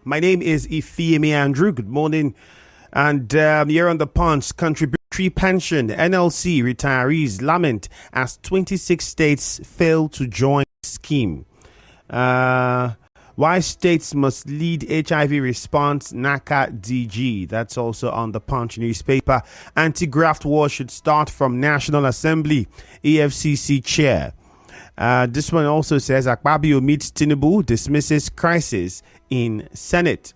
My name is Ifeemi Andrew. Good morning. And here on the Punch, contributory pension, NLC retirees lament as 26 states fail to join scheme. Why states must lead HIV response, NACA DG. That's also on the Punch newspaper. Anti-graft war should start from National Assembly, EFCC chair. This one also says Akpabio meets Tinubu, dismisses crisis in Senate.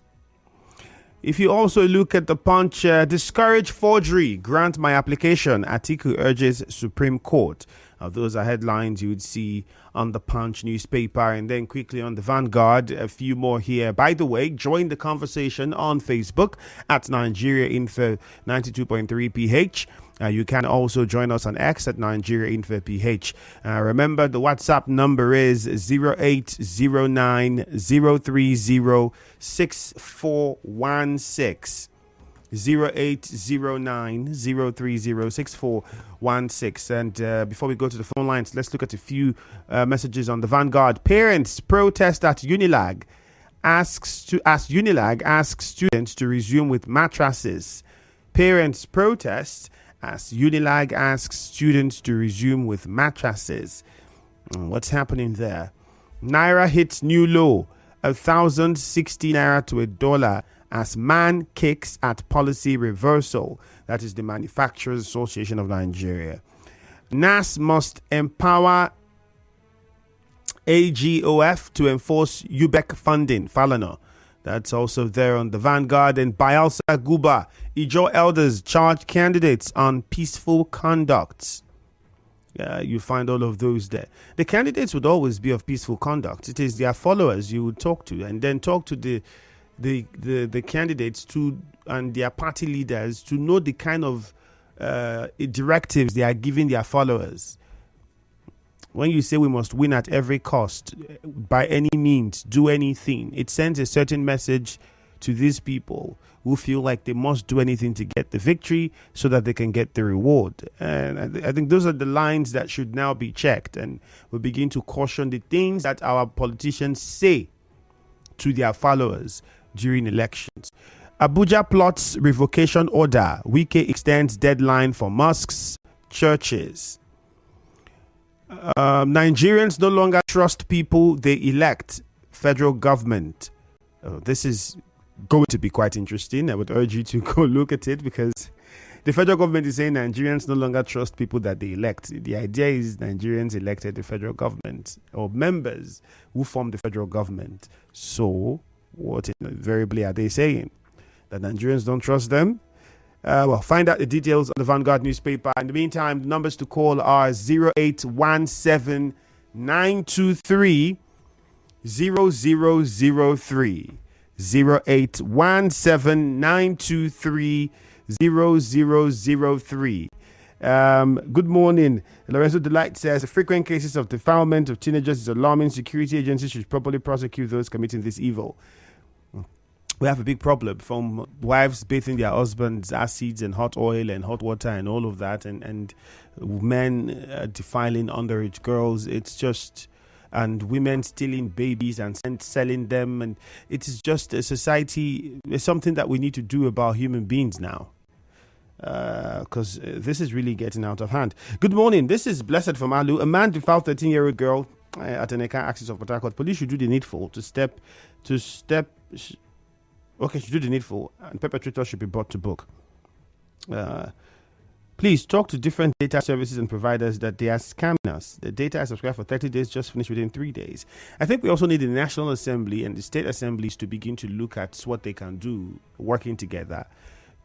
If you also look at the Punch, discourage forgery, grant my application, Atiku urges Supreme Court. Those are headlines you would see on the Punch newspaper. And then quickly on the Vanguard, a few more here. By the way, join the conversation on Facebook at Nigeria Info 92.3 PH. You can also join us on X at Nigeria Info PH. Remember, the WhatsApp number is 0809 030 6416. 0809 030 6416. And before we go to the phone lines, let's look at a few messages on the Vanguard. Parents protest at Unilag. Unilag asks students to resume with mattresses. Parents protest as Unilag asks students to resume with mattresses. What's happening there? Naira hits new low, 1,060 naira to $1 as man kicks at policy reversal. That is the Manufacturers Association of Nigeria. NAS must empower AGOF to enforce UBEC funding. Falana. That's also there on the Vanguard. And Bayelsa Guba, Ijo elders charge candidates on peaceful conduct. You find all of those there. The candidates would always be of peaceful conduct. It is their followers you would talk to, and then talk to the candidates to and their party leaders to know the kind of directives they are giving their followers. When you say we must win at every cost, by any means, do anything, it sends a certain message to these people who feel like they must do anything to get the victory so that they can get the reward. And I think those are the lines that should now be checked. And we begin to caution the things that our politicians say to their followers during elections. Abuja plots revocation order. Wike extends deadline for mosques, churches. Nigerians no longer trust people they elect. Federal government. This is going to be quite interesting. I would urge you to go look at it because the federal government is saying Nigerians no longer trust people that they elect. The idea is Nigerians elected the federal government or members who form the federal government. So what invariably are they saying? That Nigerians don't trust them? Well, find out the details on the Vanguard newspaper. In the meantime, the numbers to call are 0817 923 0003. 0817 923 0003. Good morning. Lorenzo Delight says the frequent cases of defilement of teenagers is alarming. Security agencies should properly prosecute those committing this evil. We have a big problem from wives bathing their husbands' acids and hot oil and hot water and all of that, and men defiling underage girls. It's just, and women stealing babies and selling them, and it is just a society. It's something that we need to do about human beings now, because this is really getting out of hand. Good morning. This is Blessed from Alu. A man defiled 13-year-old girl at an Eka axis of Port Harcourt. Police should do the needful should do the needful, and perpetrators should be brought to book. Please talk to different data services and providers that they are scamming us. The data I subscribed for 30 days just finished within 3 days. I think we also need the National Assembly and the state assemblies to begin to look at what they can do, working together,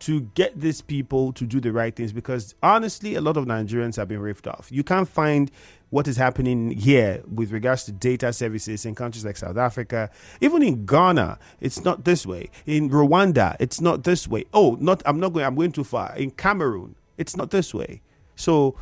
to get these people to do the right things, because honestly, a lot of Nigerians have been ripped off. You can't find what is happening here with regards to data services in countries like South Africa. Even in Ghana, it's not this way. In Rwanda, it's not this way. I'm going too far. In Cameroon, it's not this way. So,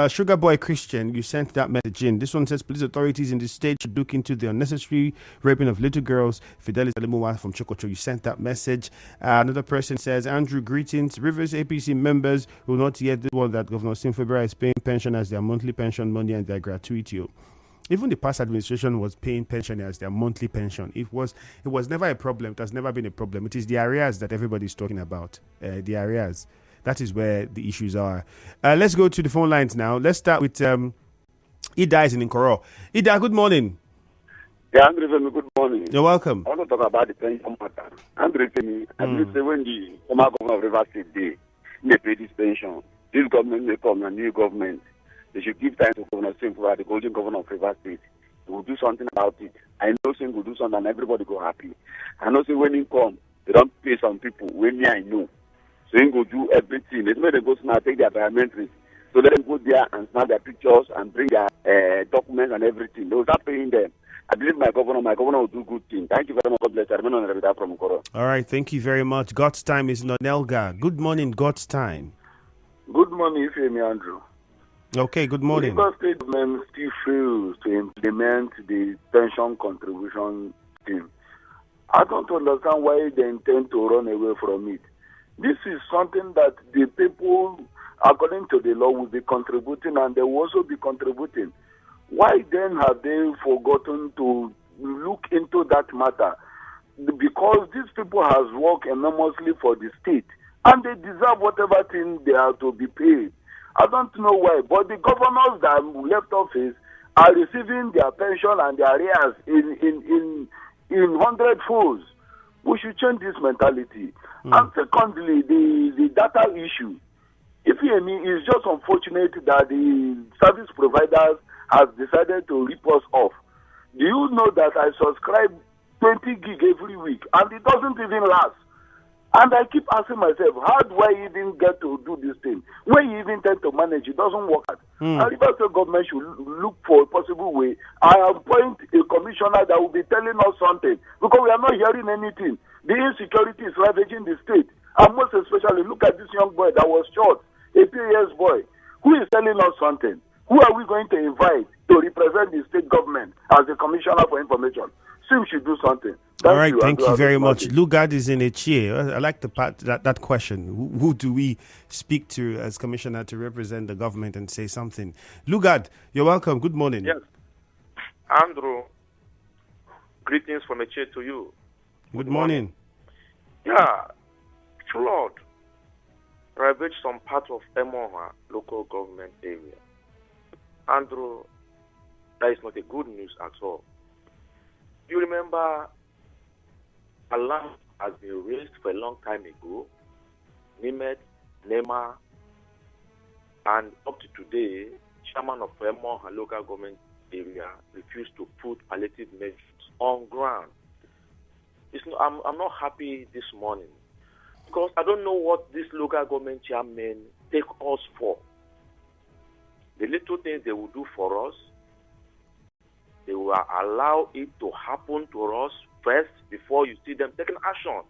Sugar Boy Christian, you sent that message in. This one says police authorities in the state should look into the unnecessary raping of little girls. Fidelis Alimuwa from Chokocho, you sent that message. Another person says, Andrew, greetings. Rivers APC members will not yet do one that Governor Simfebra is paying pension as their monthly pension money and their gratuity. Even the past administration was paying pensioners their monthly pension. It was never a problem. It has never been a problem. It is the arrears that everybody's talking about. The arrears. That is where the issues are. Let's go to the phone lines now. Let's start with Ida is in Nkoro. Ida, good morning. Yeah, Andrew, good morning. You're welcome. I want to talk about the pension matter. Andrew, say when the former governor of Rivers State they pay this pension, this government may come, a new government. They should give time to Governor Singh, the golden governor of Rivers State. He will do something about it. I know Singh will do something and everybody go happy. I know when he come, they don't pay some people. When me, I know. So he will do everything. It's when they go now take their biometrics. So let them go there and snap their pictures and bring their documents and everything. They will start paying them. I believe my governor will do good things. Thank you very much. God bless you. I remain on the from Koro. All right, thank you very much. God's time is Nonelga. Good morning, God's time. Good morning, Ifemi Andrew. Okay, good morning. The state government still fails to implement the pension contribution scheme. I don't understand why they intend to run away from it. This is something that the people, according to the law, will be contributing and they will also be contributing. Why then have they forgotten to look into that matter? Because these people have worked enormously for the state and they deserve whatever thing they are to be paid. I don't know why, but the governors that left office are receiving their pension and their arrears in 100 folds. We should change this mentality. And secondly, the data issue. If it's just unfortunate that the service providers have decided to rip us off. Do you know that I subscribe 20 gig every week and it doesn't even last? And I keep asking myself, how do I even get to do this thing? When you even tend to manage, it doesn't work out. And Rivers State government should look for a possible way. I appoint a commissioner that will be telling us something because we are not hearing anything. The insecurity is ravaging the state. And most especially, look at this young boy that was shot, a 3 years boy. Who is telling us something? Who are we going to invite to represent the state government as the commissioner for information? Sim should do something. Thank you very much. Lugard is in a chair. I like the part that question. Who do we speak to as commissioner to represent the government and say something? Lugard, you're welcome. Good morning. Yes. Andrew, greetings from a chair to you. Good morning. Yeah, flood ravaged some part of Emoha local government area. Andrew, that is not a good news at all. You remember alarm has been raised for a long time ago. Nimet, Nema, and up to today, chairman of Emoha local government area refused to put palliative measures on ground. I'm not happy this morning because I don't know what this local government chairman take us for. The little things they will do for us, they will allow it to happen to us first before you see them taking action.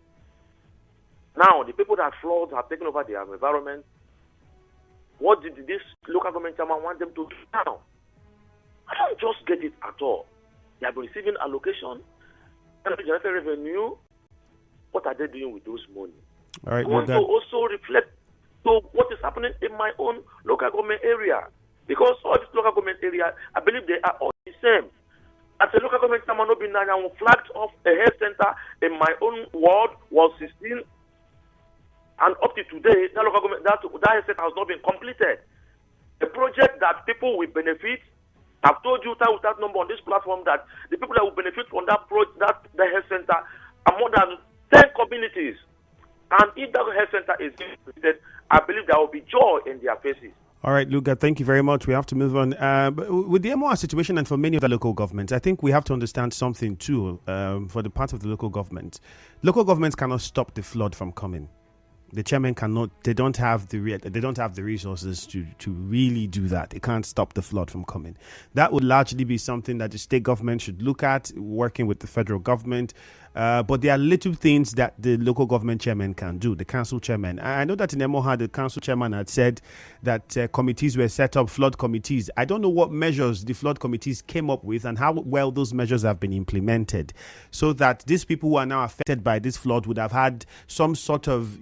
Now, the people that floods have taken over their environment, what did this local government chairman want them to do now? I don't just get it at all. They have been receiving allocation, generated revenue. What are they doing with those money? All right, I want to also reflect to what is happening in my own local government area. Because all these local government areas, I believe they are all the same. As a local government chairman, I flagged off a health center in my own ward was 16, and up to today, that local government that health center has not been completed. A project that people will benefit. I've told you time without number on this platform that the people that will benefit from that the health center are more than 10 communities. And if that health center is being completed, I believe there will be joy in their faces. All right, Luca, thank you very much. We have to move on. With the MOR situation and for many of the local governments, I think we have to understand something too for the part of the local government. Local governments cannot stop the flood from coming. The chairman cannot. They don't have the resources to really do that. They can't stop the flood from coming. That would largely be something that the state government should look at, working with the federal government. But there are little things that the local government chairman can do, the council chairman. I know that in Emoha, the council chairman had said that committees were set up, flood committees. I don't know what measures the flood committees came up with and how well those measures have been implemented, so that these people who are now affected by this flood would have had some sort of,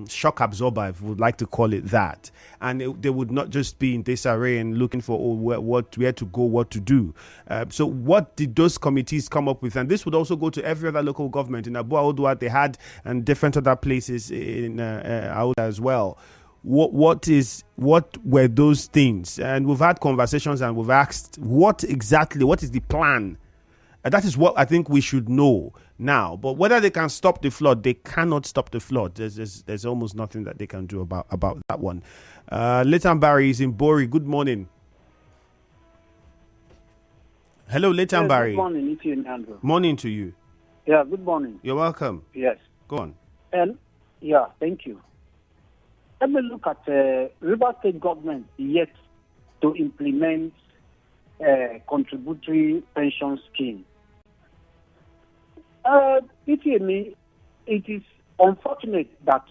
shock absorber, if we would like to call it that. And they would not just be in disarray and looking for where to go, what to do. So what did those committees come up with? And this would also go to every other local government. In Abua Odua, they had, and different other places in Auda as well. What were those things? And we've had conversations and we've asked, what is the plan? That is what I think we should know now. But whether they can stop the flood, they cannot stop the flood. There's almost nothing that they can do about that one. Leighton Barry is in Bori. Good morning. Hello, Leighton Barry. Good morning, it's you, Andrew. Morning to you. Yeah, good morning. You're welcome. Yes. Go on. And yeah, thank you. Let me look at River State government yet to implement contributory pension scheme. It is unfortunate that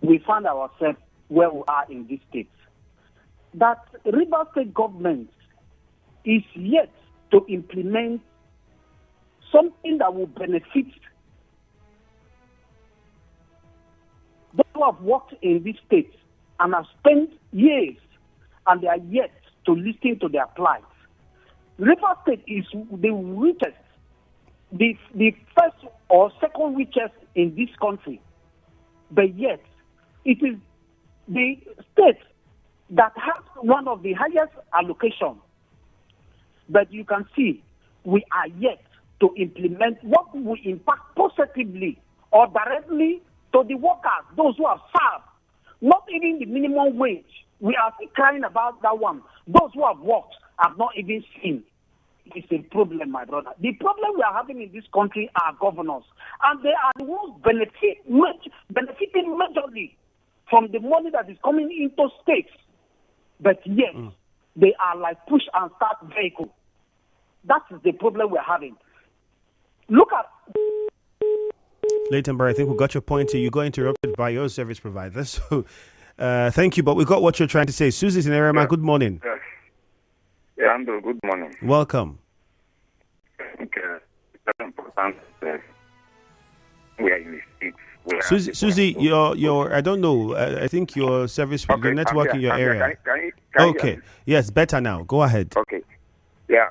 we find ourselves where we are in this state. That River State government is yet to implement something that will benefit those who have worked in this state and have spent years and they are yet to listen to their plight. River State is the richest, the first or second richest in this country, but yet it is the state that has one of the highest allocation. But you can see we are yet to implement what will impact positively or directly to the workers, those who have served, not even the minimum wage. We are still crying about that one. Those who have worked have not even seen. It's a problem, my brother. The problem we are having in this country are governors, and they are the ones benefiting majorly from the money that is coming into states. But yet, they are like push and start vehicle. That is the problem we're having. Look at Leighton Barry, I think we got your point here. You got interrupted by your service provider. So thank you, but we got what you're trying to say. Susie's in Erema. Good morning. Yes. Yeah, Andrew, good morning. Welcome. I think it's important that we are in the States. Susie, your I don't know. I think your service, your network in your area. Can you okay. Yes, better now. Go ahead. Okay. Yeah.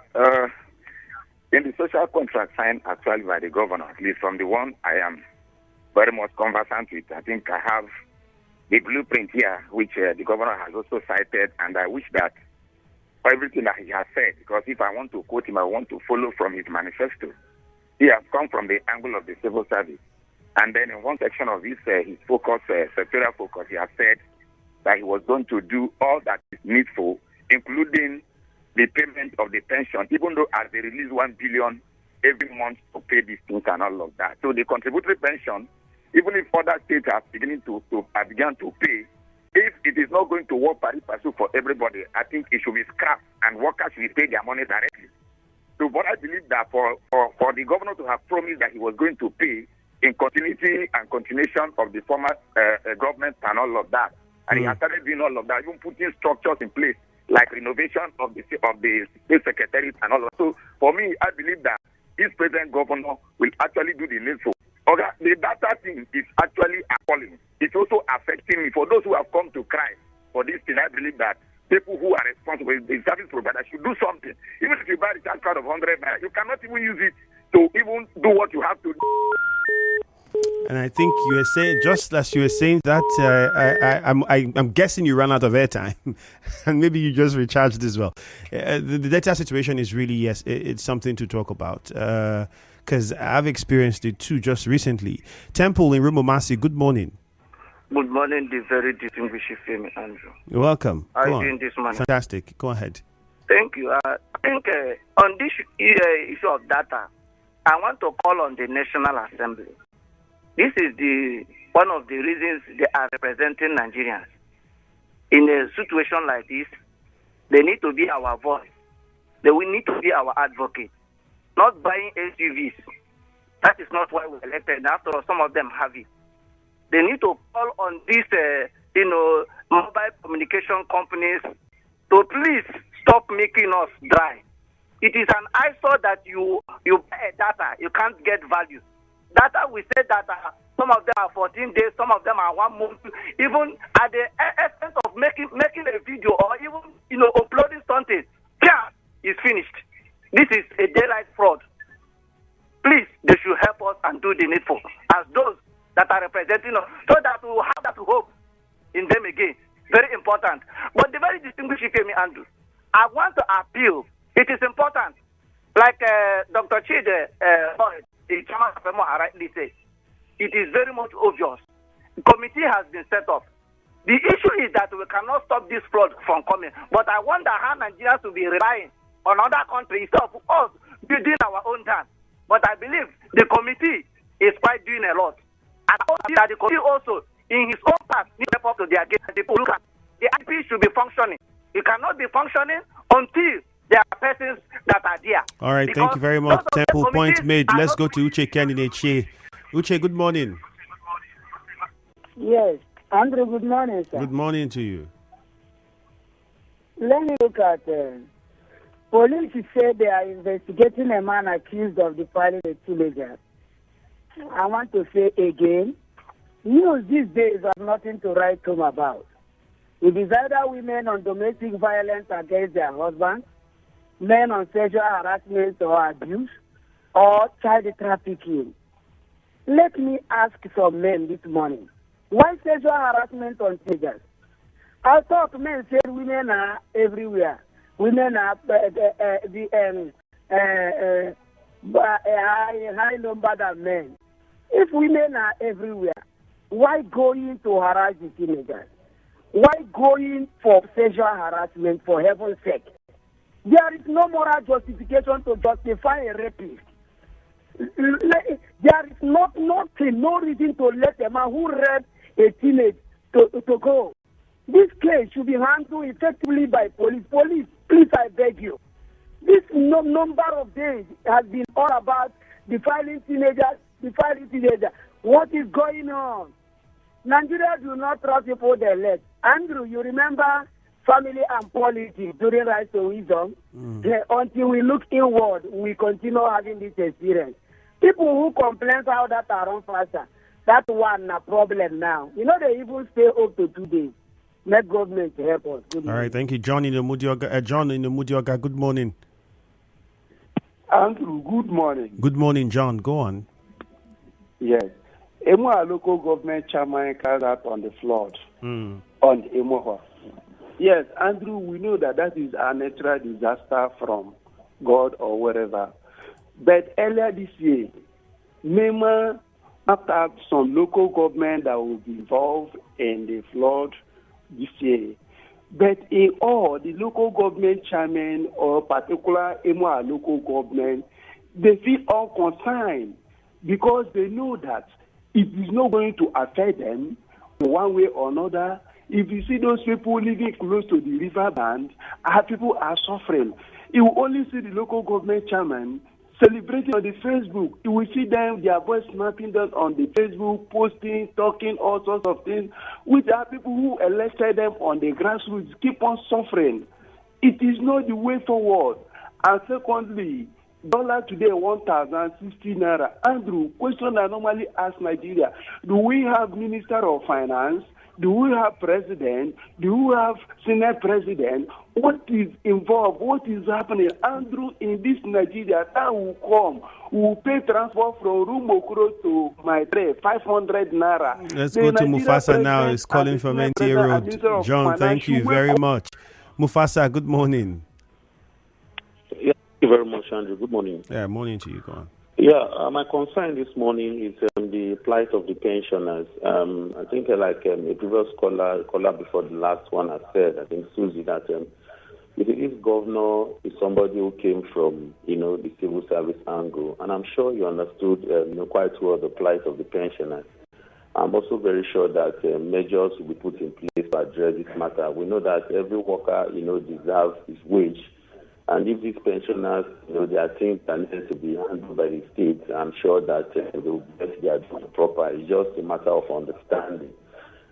In the social contract signed actually by the governor, at least from the one I am very much conversant with, I think I have the blueprint here, which the governor has also cited, and I wish that for everything that he has said, because if I want to quote him, I want to follow from his manifesto. He has come from the angle of the civil service. And then in one section of his focus, sectorial focus, he has said that he was going to do all that is needful, including the payment of the pension, even though as they release 1 billion every month to pay these things and all of that. So the contributory pension, even if other states are beginning to begin to pay, if it is not going to work pari passu for everybody, I think it should be scrapped and workers should pay their money directly. So, but I believe that for the governor to have promised that he was going to pay in continuity and continuation of the former government and all of that, and he has started doing all of that, even putting structures in place like renovation of the state secretariat and all that. So, for me, I believe that this present governor will actually do the needful. Okay, the data thing is actually appalling. It's also affecting me. For those who have come to cry for this thing, I believe that people who are responsible, the service provider, should do something. Even if you buy the charge card of 100 naira, you cannot even use it to even do what you have to do. And I think you were saying, just as you were saying that, I'm guessing you ran out of airtime, and maybe you just recharged as well. The data situation is really, yes, it's something to talk about, because I've experienced it too just recently. Temple in Rumomasi, good morning. Good morning, the very distinguished Femi Andrew. You're welcome. How are you doing this morning? Fantastic. Go ahead. Thank you. I think on this issue of data, I want to call on the National Assembly. This is one of the reasons they are representing Nigerians. In a situation like this, they need to be our voice. They will need to be our advocate. Not buying SUVs, That is not why we elected. After all, some of them have it. They need to call on these, mobile communication companies to please stop making us dry. It is an eyesore that you buy data, you can't get value. Data, we say that some of them are 14 days, some of them are 1 month. Even at the extent of making a video or even uploading something, is finished. This is a daylight fraud. Please, they should help us and do the needful as those that are representing us, so that we will have that hope in them again. Very important. But the very distinguished Ifemi Andrew, I want to appeal. It is important. Like Dr. Chide, the chairman of FEMO rightly said, it is very much obvious. The committee has been set up. The issue is that we cannot stop this fraud from coming. But I wonder how Nigerians will be relying on other countries instead of us building our own dam. But I believe the committee is quite doing a lot. And I hope that the committee also, in his own part, needs to step up to their game. People look at the IP should be functioning. It cannot be functioning until there are persons that are there. All right, thank you very much. Temple point made. Let's go to Uche candidate. Uche, good morning. Yes, Andrew, good morning, sir. Good morning to you. Let me look at police said they are investigating a man accused of defiling a teenager. I want to say again, news these days have nothing to write home about. It is either women on domestic violence against their husbands, men on sexual harassment or abuse, or child trafficking. Let me ask some men this morning, why sexual harassment on teenagers? I thought men said women are everywhere. Women are a high number than men. If women are everywhere, why going to harass the teenagers? Why going for sexual harassment, for heaven's sake? There is no moral justification to justify a rapist. There is no reason to let a man who raped a teenager to go. This case should be handled effectively by police. Police, please, I beg you. This number of days has been all about defiling teenagers. What is going on? Nigeria do not trust people they let. Andrew, you remember family and politics during Rise to Wisdom? Until we look inward, we continue having this experience. People who complain how that are on faster, that one a problem now. They even stay up to 2 days. Let government help us. Good morning. All right, thank you. John in the Mudioga, good morning. Andrew, good morning. Good morning, John. Go on. Yes. Emoha local government chairman carried out on the flood on Emoha. Yes, Andrew, we know that is a natural disaster from God or wherever. But earlier this year, MEMA mapped out some local government that will be involved in the flood this year. But in all, the local government chairman or particular Emoha local government, they feel unconcerned because they know that it is not going to affect them one way or another. If you see those people living close to the river band, people are suffering. You will only see the local government chairman celebrating on the Facebook. You will see them, their voice snapping them on the Facebook, posting, talking, all sorts of things, which are people who elected them on the grassroots, keep on suffering. It is not the way forward. And secondly, dollar today 1,060 naira. Andrew, question I normally ask Nigeria: do we have Minister of Finance? Do we have President? Do we have Senate President? What is involved? What is happening? Andrew, in this Nigeria, that will come. We will pay transport from Rumokuro to Maitre, 500 naira. Let's go to Mufasa now. He's calling from NTA Road. John, thank you very much. Mufasa, good morning. Yeah, thank you very much, Andrew. Good morning. Yeah, morning to you. Go on. Yeah, my concern this morning is the plight of the pensioners. I think like a previous caller before the last one has said, I think Susie, that this governor is somebody who came from, the civil service angle. And I'm sure you understood quite well the plight of the pensioners. I'm also very sure that measures will be put in place to address this matter. We know that every worker, deserves his wage. And if these pensioners, their things are necessary to be handled by the state, I'm sure that they will get their dues proper. It's just a matter of understanding.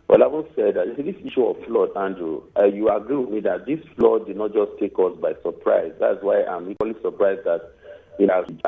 Well, having said that, this issue of flood, Andrew, you agree with me that this flood did not just take us by surprise. That's why I'm equally surprised that announcements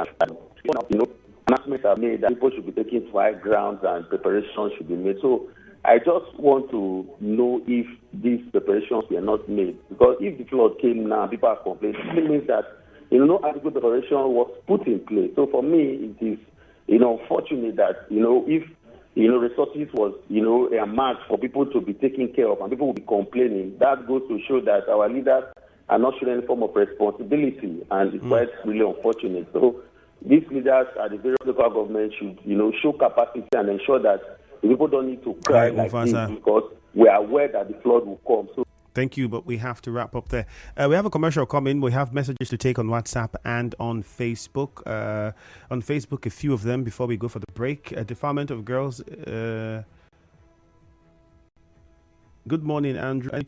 are made that people should be taking to high grounds and preparations should be made. So I just want to know if these preparations were not made. Because if the flood came now, people are complaining, it means that no adequate preparation was put in place. So for me, it is unfortunate that if resources was a match for people to be taken care of and people will be complaining, that goes to show that our leaders are not showing any form of responsibility, and it's quite really unfortunate. So these leaders at the various local governments should show capacity and ensure that the people don't need to cry like this, because we are aware that the flood will come. So thank you, but we have to wrap up there. We have a commercial coming. We have messages to take on WhatsApp and on Facebook. On Facebook, a few of them before we go for the break. Defilement of Girls. Good morning, Andrew. I'm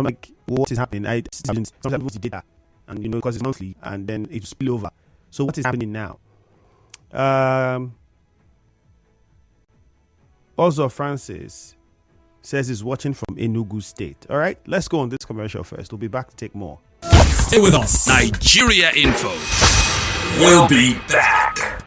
like, what is happening? Sometimes people see data, and because it's monthly, and then it spill over. So what is happening now? Also, Francis says he's watching from Enugu State. All right, let's go on this commercial first. We'll be back to take more. Stay with us. Nigeria Info. We'll be back.